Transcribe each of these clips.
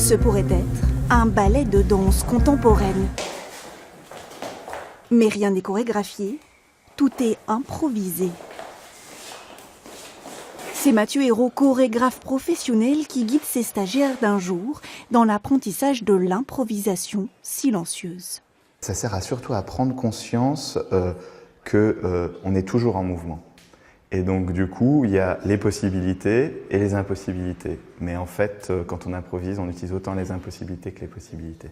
Ce pourrait être un ballet de danse contemporaine. Mais rien n'est chorégraphié, tout est improvisé. C'est Mathieu Hérault, chorégraphe professionnel, qui guide ses stagiaires d'un jour dans l'apprentissage de l'improvisation silencieuse. Ça sert surtout à prendre conscience qu'on est toujours en mouvement. Et donc du coup, il y a les possibilités et les impossibilités. Mais en fait, quand on improvise, on utilise autant les impossibilités que les possibilités.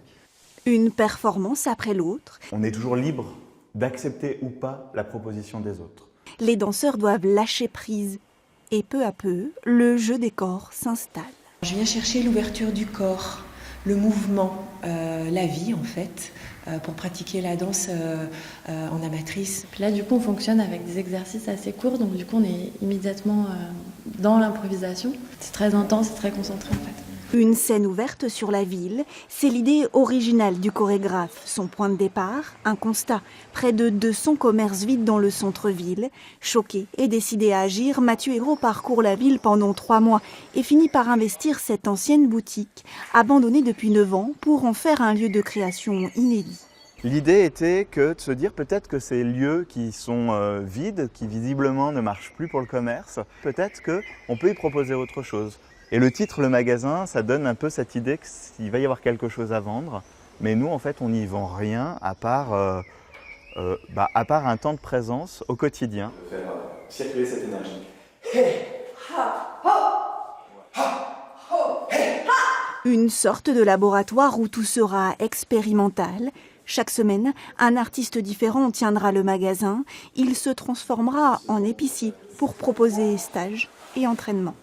Une performance après l'autre. On est toujours libre d'accepter ou pas la proposition des autres. Les danseurs doivent lâcher prise. Et peu à peu, le jeu des corps s'installe. Je viens chercher l'ouverture du corps, le mouvement, la vie en fait, pour pratiquer la danse en amatrice. Puis là, du coup, on fonctionne avec des exercices assez courts, donc du coup, on est immédiatement dans l'improvisation. C'est très intense et très concentré en fait. Une scène ouverte sur la ville, c'est l'idée originale du chorégraphe. Son point de départ, un constat. Près de 200 commerces vides dans le centre-ville. Choqué et décidé à agir, Mathieu Hérault parcourt la ville pendant 3 mois et finit par investir cette ancienne boutique, abandonnée depuis 9 ans, pour en faire un lieu de création inédit. L'idée était de se dire peut-être que ces lieux qui sont vides, qui visiblement ne marchent plus pour le commerce, peut-être qu'on peut y proposer autre chose. Et le titre, le magasin, ça donne un peu cette idée qu'il va y avoir quelque chose à vendre. Mais nous, en fait, on n'y vend rien à part un temps de présence au quotidien. Faire circuler cette énergie. Une sorte de laboratoire où tout sera expérimental. Chaque semaine, un artiste différent tiendra le magasin. Il se transformera en épicier pour proposer stages et entraînements.